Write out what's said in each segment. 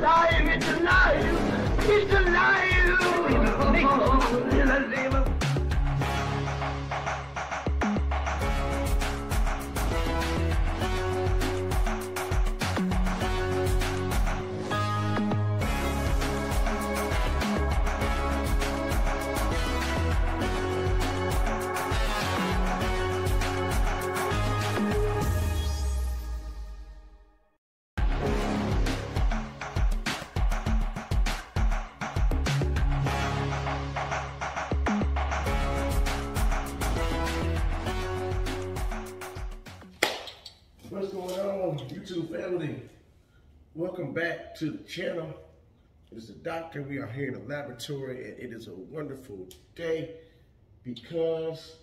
alive! It's alive! It's alive! What's going on, YouTube family? Welcome back to the channel. It is the doctor. We are here in the laboratory, and it is a wonderful day because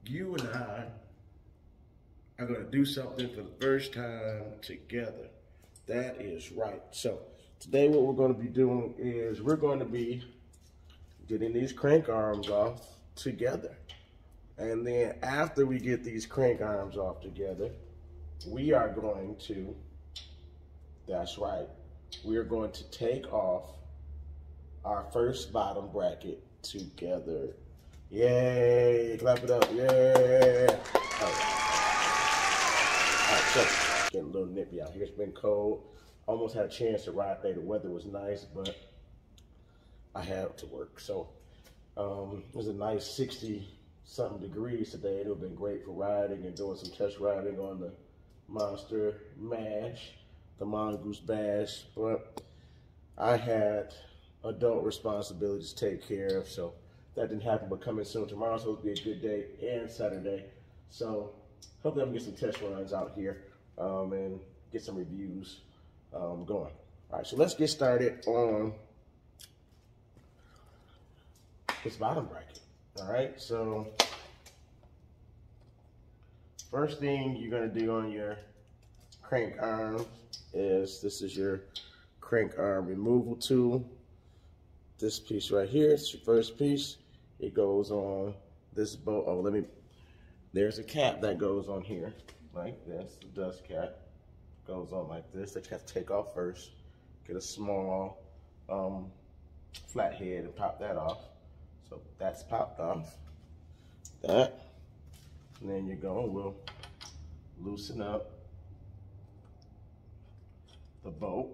you and I are going to do something for the first time together. That is right. So today what we're going to be doing is we're going to be getting these crank arms off together. And then after we get these crank arms off together, we are going to, that's right, we are going to take off our first bottom bracket together. Yay, clap it up, yay. All right, so getting a little nippy out here. It's been cold. Almost had a chance to ride today. The weather was nice, but I had to work. So it was a nice 60-something degrees today. It would have been great for riding and doing some test riding on the Monster Mash, the Mongoose Bash, but I had adult responsibilities to take care of, so that didn't happen. But coming soon, tomorrow's supposed to be a good day, and Saturday, so hopefully I can get some test runs out here and get some reviews going. All right, so let's get started on this bottom bracket. All right, so first thing you're gonna do on your crank arms is, this is your crank arm removal tool. This piece right here, it's your first piece. It goes on this bolt. Oh, there's a cap that goes on here like this. The dust cap goes on like this that you have to take off first. Get a small flat head and pop that off. So that's popped off. That. And then we'll loosen up the bolt.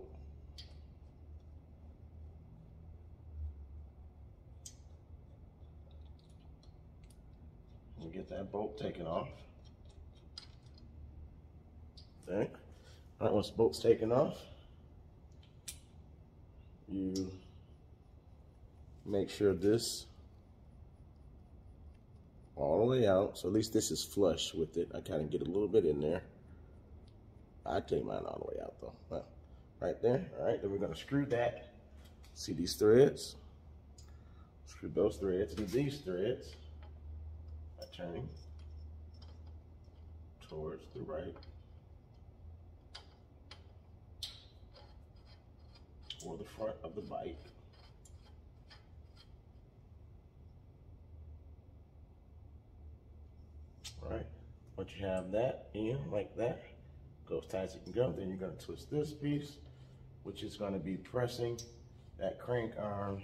We'll get that bolt taken off. Okay. All right, once the bolt's taken off, you make sure this all the way out, so at least this is flush with it. I kind of get a little bit in there. I take mine all the way out though. Well, right there. All right, then we're gonna screw that. See these threads? Screw those threads and these threads by turning towards the right or the front of the bike. Right, once you have that in like that, go as tight as it can go, then you're going to twist this piece, which is going to be pressing that crank arm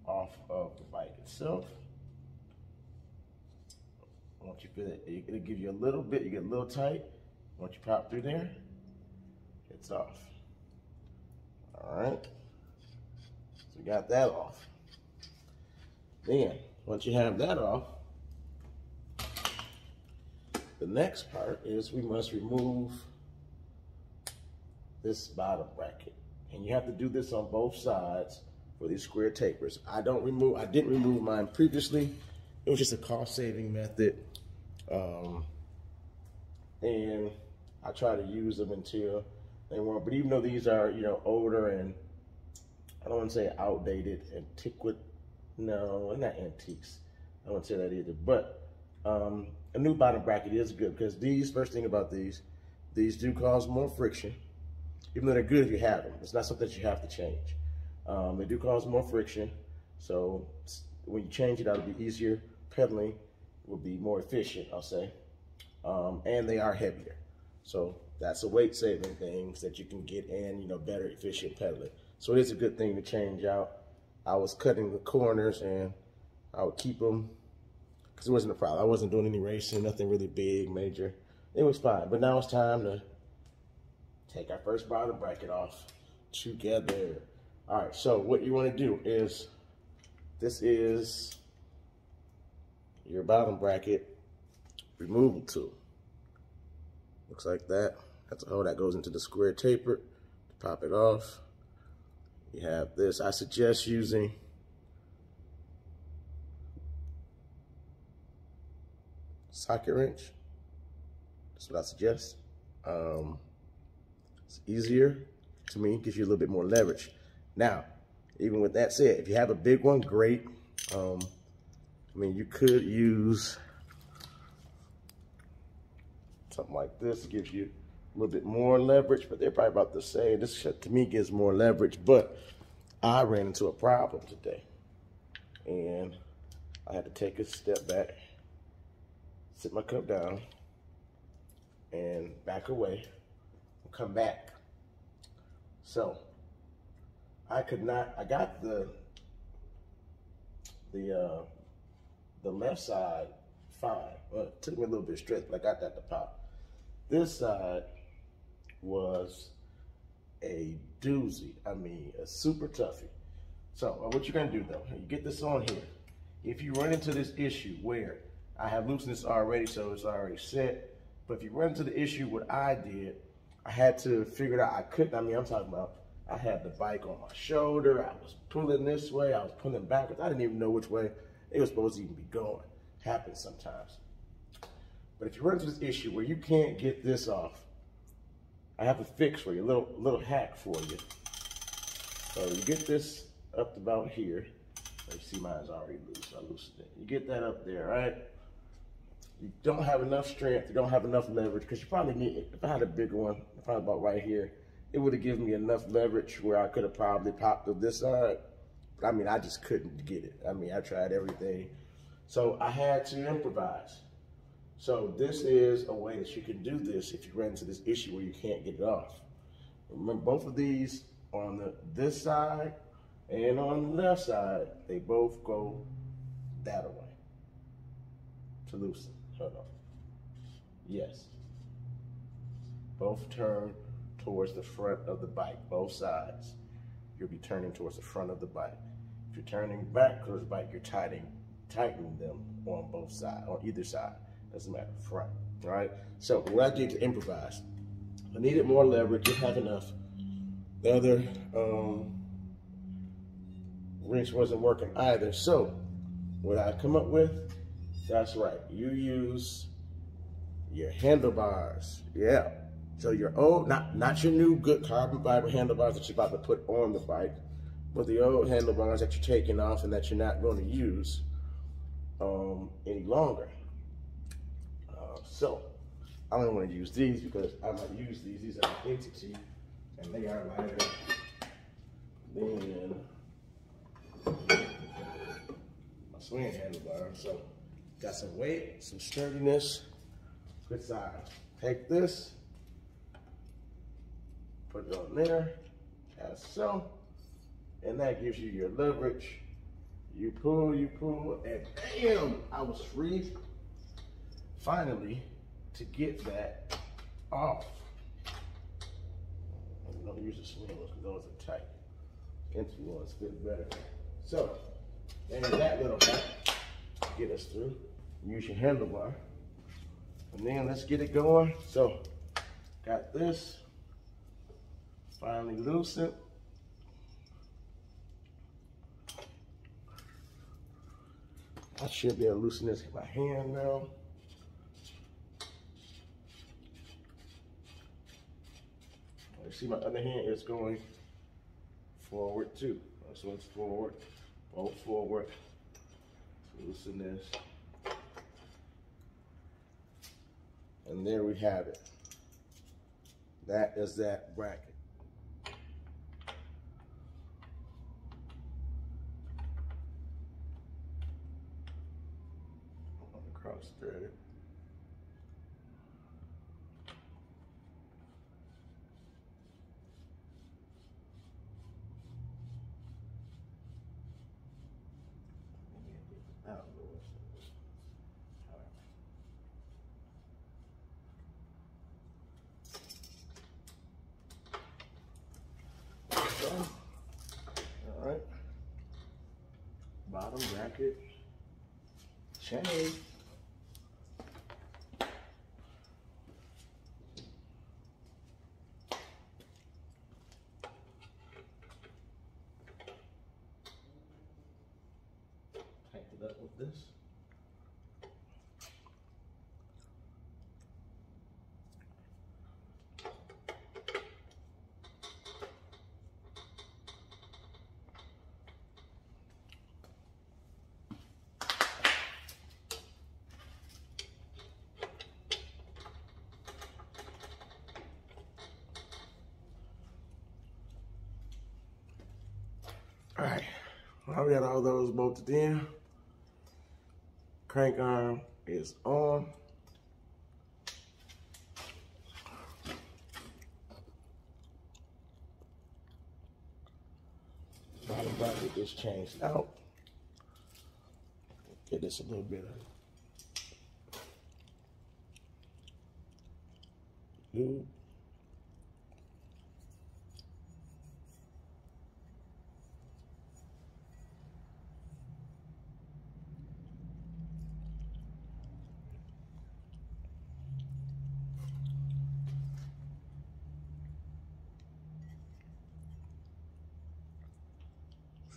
off of the bike itself. Once you feel it, it'll give you a little bit, you get a little tight. Once you pop through there, it's off. All right, so we got that off. Then, once you have that off, the next part is we must remove this bottom bracket. And you have to do this on both sides for these square tapers. I didn't remove mine previously. It was just a cost-saving method. And I try to use them until they weren't. But even though these are, older and I don't want to say outdated, antiquate, no, they're not antiques. I don't want to say that either. But a new bottom bracket is good because these, first thing about these do cause more friction, even though they're good if you have them. It's not something that you have to change. They do cause more friction, so when you change it, that'll be easier. Pedaling will be more efficient, I'll say, and they are heavier. So that's a weight saving things that you can get and, you know, better efficient pedaling. So it is a good thing to change out. I was cutting the corners and I would keep them because it wasn't a problem. I wasn't doing any racing, nothing really big, major. It was fine. But now it's time to take our first bottom bracket off together. All right, so what you want to do is, this is your bottom bracket removal tool. Looks like that. That's a hole that goes into the square taper to pop it off. You have this. I suggest using socket wrench. That's what I suggest. It's easier to me, gives you a little bit more leverage. Now, even with that said, if you have a big one, great. I mean, you could use something like this. It gives you a little bit more leverage, but they're probably about the same. This to me gives more leverage, but I ran into a problem today, and I had to take a step back, sit my cup down, and back away, and come back. So I could not. I got the left side fine. Well, it took me a little bit of strength, but I got that to pop. This side was a doozy. I mean, a super toughie. So what you're gonna do though, you get this on here. If you run into this issue where I have loosened this already, so it's already set, but if you run into the issue what I did, I had to figure it out. I couldn't, I mean, I'm talking about, I had the bike on my shoulder, I was pulling this way, I was pulling backwards, I didn't even know which way it was supposed to even be going. Happens sometimes. But if you run into this issue where you can't get this off, I have a fix for you, a little hack for you. So you get this up to about here. You see mine's already loose, I loosened it. You get that up there, right? You don't have enough strength, you don't have enough leverage, because you probably need, if I had a bigger one, probably about right here, it would have given me enough leverage where I could have probably popped up this side. But I mean, I just couldn't get it. I mean, I tried everything. So I had to improvise. So this is a way that you can do this if you run into this issue where you can't get it off. Remember, both of these on this side and on the left side, they both go that way to loosen. Hold on. Yes. Both turn towards the front of the bike, both sides. You'll be turning towards the front of the bike. If you're turning back towards the bike, you're tightening them on both sides, on either side. Doesn't matter, front, all right? So what I did to improvise, I needed more leverage, didn't have enough. The other wrench wasn't working either. So what I come up with, that's right, you use your handlebars, yeah. So your old, not your new good carbon fiber handlebars that you're about to put on the bike, but the old handlebars that you're taking off and that you're not going to use any longer. So I don't want to use these because I might use these. These are entity, and they are lighter than my swing handlebar. So got some weight, some sturdiness, good size. Take this, put it on there, as so, and that gives you your leverage. You pull, and bam, I was free, finally, to get that off. I don't use the swing ones because those are tight. Empty ones fit better. So, and that little hack get us through. Use your handlebar. And then let's get it going. So, got this, finally loosened. I should be able to loosen this with my hand now. You see my other hand is going forward too. This one's forward, both forward. Loosen this. And there we have it. That is that bracket. Cross thread it. bottom bracket, chain. Tighten it up with this. All right, well, we got all those bolted in. Crank arm is on. Bottom bracket is changed out. Get this a little bit of lube.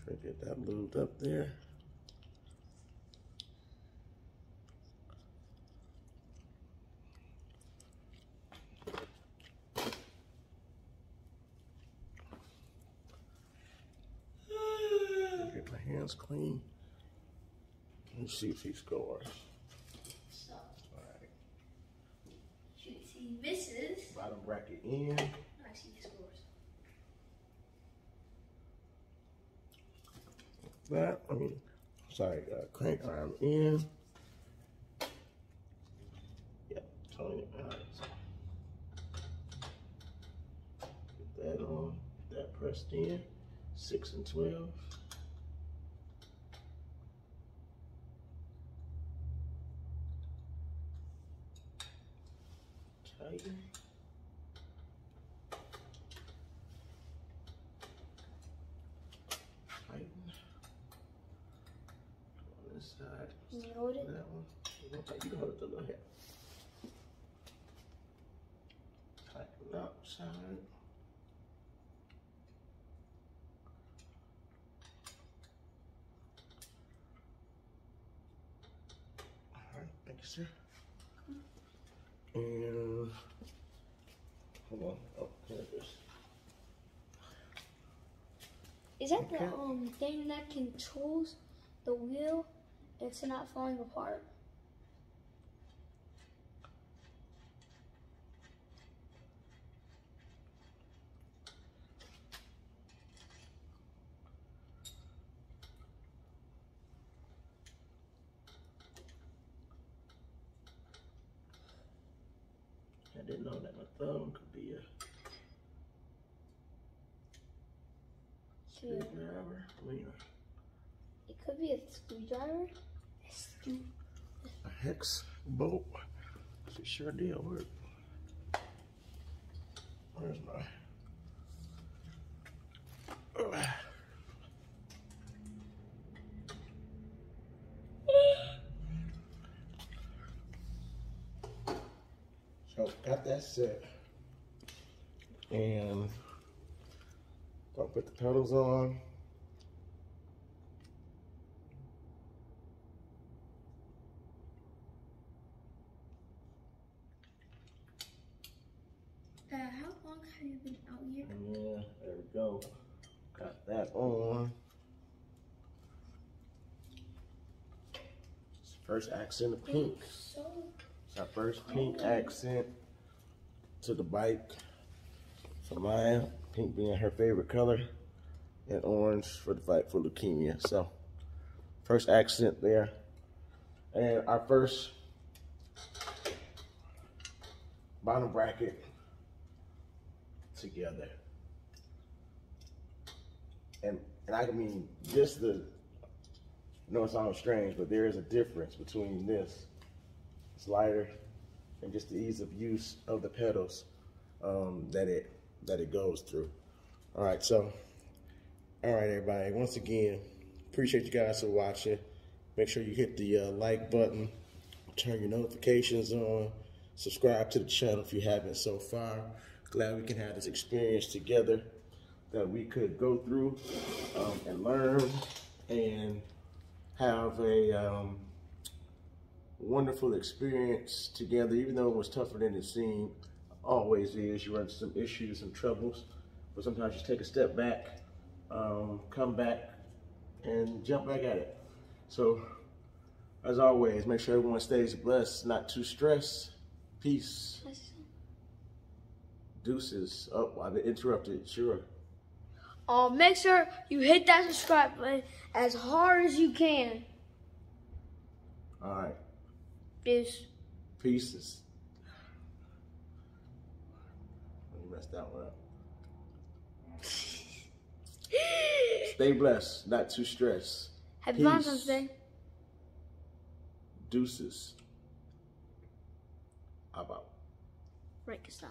Try to get that lubed up there. Get my hands clean. Let's see if he scores. So, All right. should see misses. Bottom bracket in. I see he scores. That, crank arm in. Yep, totally. All right. Get that on. Get that pressed in. 6 and 12. Tighten. Tighten. On this side. Can you hold it? That one. You can hold it to the head. Tighten outside. All right, thank you, sir. And hold on. Oh, here it is. Is that Okay. the thing that controls the wheel and it's not falling apart? I didn't know that my thumb could be a screwdriver. I mean, It could be a screwdriver. a hex bolt. It sure did work. Where's my? So got that set, and gonna put the pedals on. How long have you been out here? Yeah, there we go. Got that on. First accent of pink. So It's our first pink accent to the bike for Maya. Pink being her favorite color, and orange for the fight for leukemia. So, first accent there. And our first bottom bracket together. And I mean, just the, I know it sounds strange, but there is a difference between this. It's lighter, and just the ease of use of the pedals that it goes through. All right, so, all right, everybody. Once again, Appreciate you guys for watching. Make sure you hit the like button, turn your notifications on, subscribe to the channel if you haven't so far. Glad we can have this experience together that we could go through and learn and have a wonderful experience together, even though it was tougher than it seemed. Always is. You run into some issues, some troubles, but sometimes you take a step back, come back, and jump back at it. So, as always, make sure everyone stays blessed, not too stressed. Peace. Deuces. Oh, I've been interrupted. Sure. Make sure you hit that subscribe button as hard as you can. All right. Peace. Pieces. You messed that one up. Stay blessed, not too stressed. Happy Valentine's Day. Deuces. How about? Frankenstein.